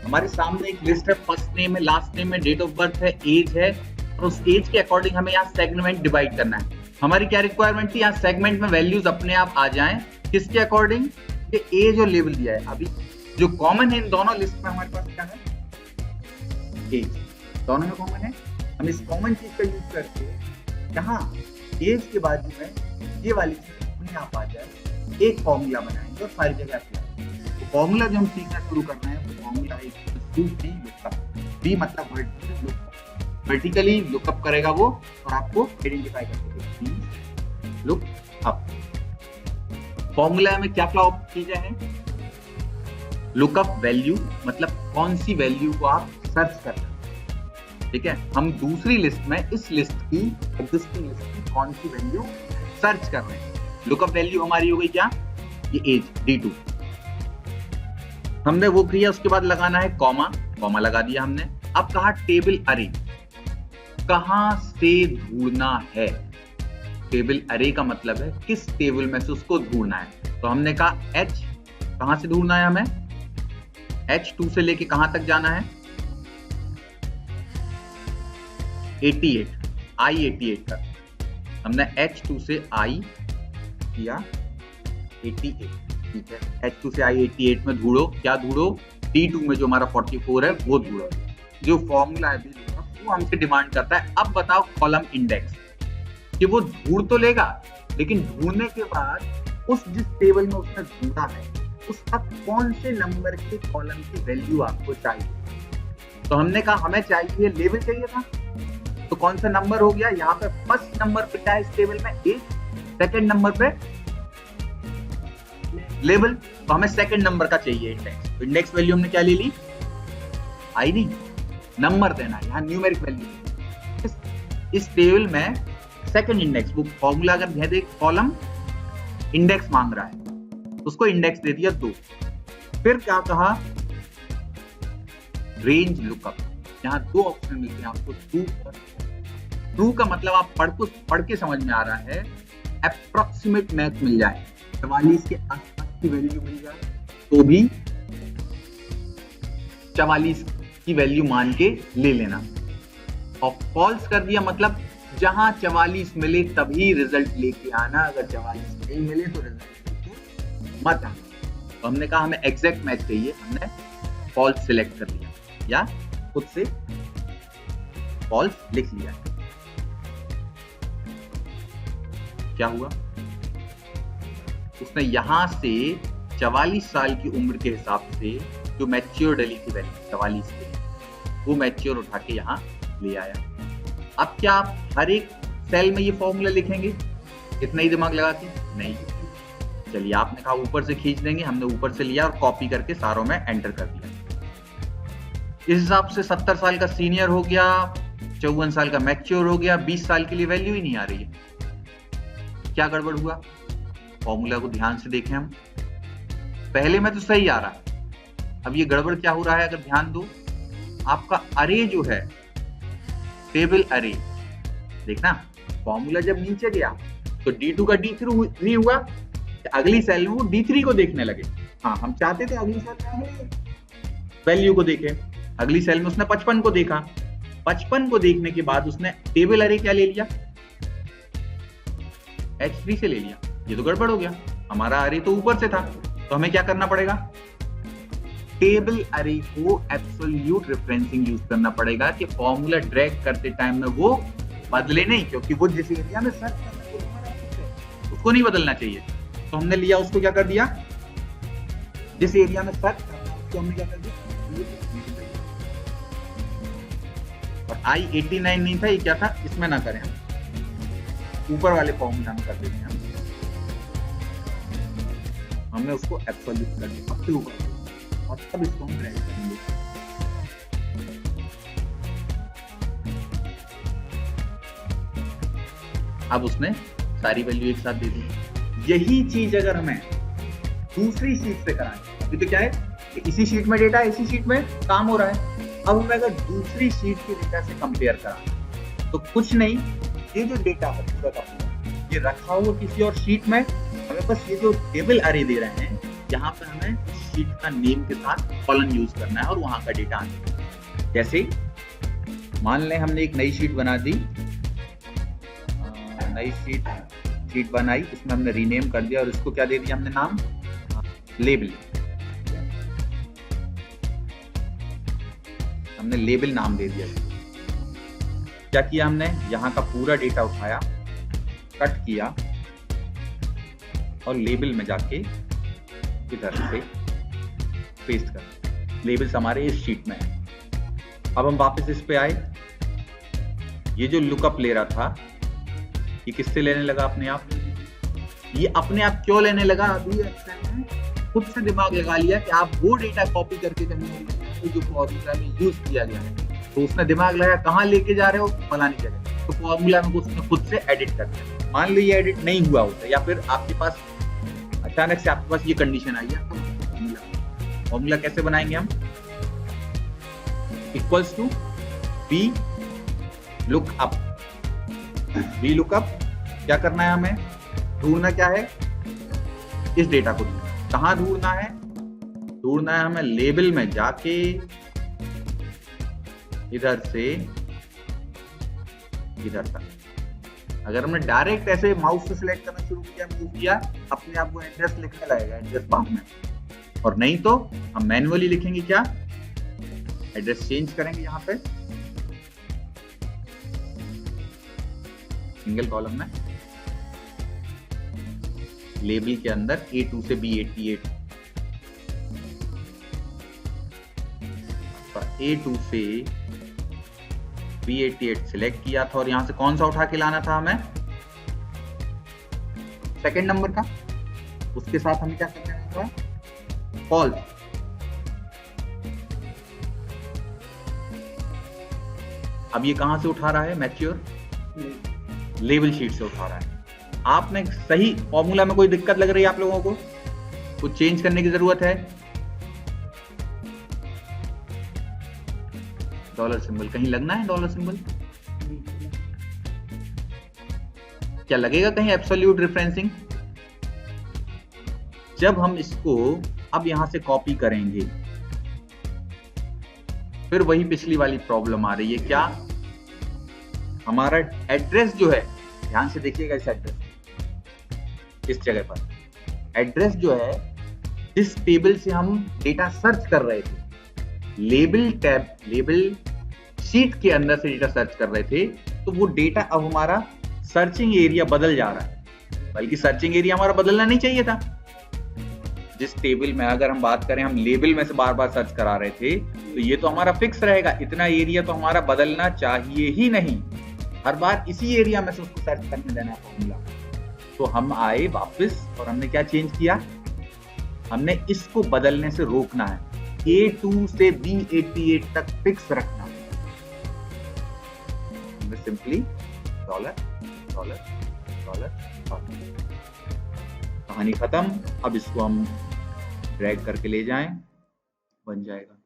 हमारे सामने एक लिस्ट है, फर्स्ट नेम है, लास्ट नेम है, डेट ऑफ बर्थ है, एज है, और उस एज के अकॉर्डिंग हमें यहाँ सेगमेंट डिवाइड करना है। हमारी क्या रिक्वायरमेंट थी, यहाँ सेगमेंट में वैल्यूज अपने आप आ जाएं, किसके अकॉर्डिंग, कि एज और लेवल दिया है। अभी जो कॉमन है इन दोनों लिस्ट में हमारे पास क्या है, एज, दोनों में कॉमन है। हम इस कॉमन चीज का यूज करके यहाँ एज के बाद जो है ये वाली चीज अपने आप आ जाए, एक फॉर्मूला बनाएंगे और सारी जगह अप्लाई। तो फॉर्मूला जो हम सीखना शुरू करना है वो फॉर्मूला बी मतलब वर्टिकली लुकअप करेगा वो, और आपको आइडेंटिफाई करके लुक अप। फॉर्मूला में क्या क्या चीजें हैं, लुकअप वैल्यू मतलब कौन सी वैल्यू को आप सर्च कर रहे हैं, ठीक है। हम दूसरी लिस्ट में इस लिस्ट की एग्जिस्टिंग लिस्ट की कौन सी वैल्यू सर्च कर रहे हैं। लुकअप वैल्यू हमारी हो गई क्या, ये एज D2 हमने वो किया। उसके बाद लगाना है कॉमा, कॉमा लगा दिया हमने। अब कहा टेबल अरे, कहां से ढूंढना है। टेबल अरे का मतलब है किस टेबल में से उसको ढूंढना है। तो हमने कहा H, कहां से ढूंढना है हमें, H2 से लेके कहां तक जाना है, 88, I88 तक। हमने H2 से I किया 88, ठीक है। H2 से I88 में ढूंढो, क्या ढूंढो, D2 में जो हमारा 44 है वो ढूंढो। जो फॉर्मूला है वो हमसे डिमांड करता है अब बताओ कॉलम इंडेक्स, कि वो ढूंढ तो लेगा लेकिन ढूंढने के बाद उस जिस टेबल में उसने ढूंढा है उसका कौन से नंबर के कॉलम की वैल्यू आपको चाहिए। तो हमने कहा हमें चाहिए लेवल चाहिए था, तो कौन सा नंबर हो गया, यहाँ पे फर्स्ट नंबर पे क्या है इस टेबल में, एज, सेकंड नंबर पे लेवल, तो हमें सेकंड नंबर का चाहिए इंडेक्स। तो इंडेक्स वैल्यू हमने क्या ले ली, आई नहीं, नंबर देना, यहाँ न्यूमेरिक वैल्यू। इस टेबल में सेकंड इंडेक्स, वो फॉर्मूला अगर दे दे कॉलम इंडेक्स मांग रहा है तो उसको इंडेक्स दे दिया 2। फिर क्या कहा, रेंज लुकअप, यहाँ 2 ऑप्शन मिलते हैं आपको, ट्रू और ट्रू का मतलब आप पढ़ के समझ में आ रहा है, अप्रोक्सीमेट मैच मिल जाए, 44 के आसपास की वैल्यू मिल जाए तो भी 44 की वैल्यू मान के ले लेना। और फॉल्स कर दिया मतलब जहां 44 मिले तभी रिजल्ट लेके आना, अगर 44 नहीं मिले तो रिजल्ट लेके मत आना। तो हमने कहा हमें एग्जैक्ट मैच चाहिए, हमने फॉल्स सिलेक्ट कर लिया या खुद से फॉल्स लिख लिया। क्या हुआ, उसने यहां से 44 साल की उम्र के हिसाब से जो मैच्योर डली की वैल्यू 44 की, वो मैच्योर उठा के यहां ले आया। अब क्या आप हर एक सेल में ये फॉर्मूला लिखेंगे इतना ही दिमाग लगा के, नहीं। चलिए आपने कहा ऊपर से खींच देंगे, हमने ऊपर से लिया और कॉपी करके सारों में एंटर कर दिया। इस हिसाब से 70 साल का सीनियर हो गया, 54 साल का मैच्योर हो गया, 20 साल के लिए वैल्यू ही नहीं आ रही है। क्या गड़बड़ हुआ, फॉर्मूला को ध्यान से देखें हम, पहले में तो सही आ रहा है, अब ये गड़बड़ क्या हो रहा है, अगर ध्यान दो, आपका अरे जो है टेबल अरे, देखना फॉर्मूला जब नीचे गया तो D2 का D3 हुआ, अगली सेल में वो D3 को देखने लगे। हाँ, हम चाहते थे अगली सेल में वैल्यू को देखे, अगली सेल में उसने 55 को देखा, 55 को देखने के बाद उसने टेबल अरे क्या ले लिया, H3 से ले लिया। ये तो गड़बड़ हो गया, हमारा अरे तो ऊपर से था, तो हमें क्या करना पड़ेगा, टेबल अरे को एब्सोल्यूट रेफरेंसिंग यूज करना पड़ेगा कि फॉर्मूला ड्रैग करते टाइम में वो बदले नहीं, क्योंकि वो जिस एरिया में सर्च करना उसको नहीं बदलना चाहिए। तो हमने लिया उसको, क्या कर दिया, जिस एरिया में सर्च करना उसको हमने क्या कर दिया, और I89 नहीं था, ये क्या था, इसमें ना करें हम, ऊपर वाले फॉर्मूला में कर देते हैं हमने उसको एब्सोल्यूट कर दिया सबसे ऊपर, और तब इसको हम ड्रैग करेंगे। अब उसने सारी वैल्यू एक साथ दे दी। यही चीज अगर हमें दूसरी शीट से कराएं, अभी तो क्या है कि इसी शीट में डेटा है, इसी शीट में काम हो रहा है, अब हमें अगर दूसरी शीट के डेटा से कंपेयर कराएं तो कुछ नहीं, ये जो डेटा है पूरा का पूरा ये रखा हुआ किसी और शीट में, हमें बस ये जो टेबल अरे दे रहे हैं यहाँ पे हमें शीट का नेम के साथ कॉलन यूज करना है और वहां का डेटा आना। जैसे मान लें हमने एक नई शीट बना दी, नई शीट बनाई, इसमें हमने रीनेम कर दिया और इसको क्या दे दिया हमने नाम, लेबल। हमने लेबल नाम दे दिया। क्या किया हमने, यहाँ का पूरा डेटा उठाया, कट किया और लेबल में जाके इधर से पेस्ट कर। लेबल्स हमारे इस शीट में है। अब हम वापस इस पे आए, ये जो लुकअप ले रहा था ये किससे लेने लगा अपने आप, ये अपने आप क्यों लेने लगा, अभी खुद से दिमाग लगा लिया कि आप वो डेटा कॉपी करके जो फॉर्मूला में यूज किया गया है, तो उसने दिमाग लगाया कहाँ लेके जा रहे हो, फलानी जगह, तो फॉर्मूला में उसने खुद से एडिट कर दिया। मान लो ये एडिट नहीं हुआ होता या फिर आपके पास अचानक से आपके पास ये कंडीशन आई है, तो फॉर्मूला कैसे बनाएंगे हम, equals to V lookup. V lookup क्या करना है, हमें ढूंढना क्या है, इस डेटा को कहाँ ढूंढना है, ढूंढना है हमें लेबल में जाके इधर से इधर तक। अगर हमने डायरेक्ट ऐसे माउस से सिलेक्ट करना शुरू किया, मूव किया, अपने आप को एड्रेस लिखने लगेगा एड्रेस बार में, और नहीं तो हम मैन्युअली लिखेंगे क्या, एड्रेस चेंज करेंगे यहाँ पे सिंगल कॉलम में, लेबल के अंदर A2 से B88, A2 से B88 सिलेक्ट किया था और यहां से कौन सा उठा के लाना था हमें, सेकंड नंबर का, उसके साथ हमें क्या करना था, फॉल्स। अब ये कहां से उठा रहा है, मैच्योर लेबल शीट से उठा रहा है। आपने सही फॉर्मूला में कोई दिक्कत लग रही है आप लोगों को, कुछ चेंज करने की जरूरत है, डॉलर सिंबल कहीं लगना है, डॉलर सिंबल क्या लगेगा कहीं, एब्सोल्यूट रेफरेंसिंग। जब हम इसको अब यहां से कॉपी करेंगे, फिर वही पिछली वाली प्रॉब्लम आ रही है, क्या हमारा एड्रेस जो है, ध्यान से देखिएगा इस एड्रेस, इस जगह पर एड्रेस जो है, जिस टेबल से हम डेटा सर्च कर रहे थे, लेबल टैब, लेबल शीट के अंदर से डेटा सर्च कर रहे थे, तो वो डेटा अब हमारा सर्चिंग एरिया बदल जा रहा है, बल्कि सर्चिंग एरिया हमारा बदलना नहीं चाहिए था। जिस टेबल में अगर हम बात करें, हम लेबल में से बार बार सर्च करा रहे थे, तो ये तो हमारा फिक्स रहेगा, इतना एरिया तो हमारा बदलना चाहिए ही नहीं, हर बार इसी एरिया में से उसको सर्च करने देना फॉर्मूला। तो हम आए वापस और हमने क्या चेंज किया, हमने इसको बदलने से रोकना है, A2 से B88 तक फिक्स रखना है। सिंपली डॉलर डॉलर डॉलर, कहानी खत्म। अब इसको हम ड्रैग करके ले जाएं, बन जाएगा।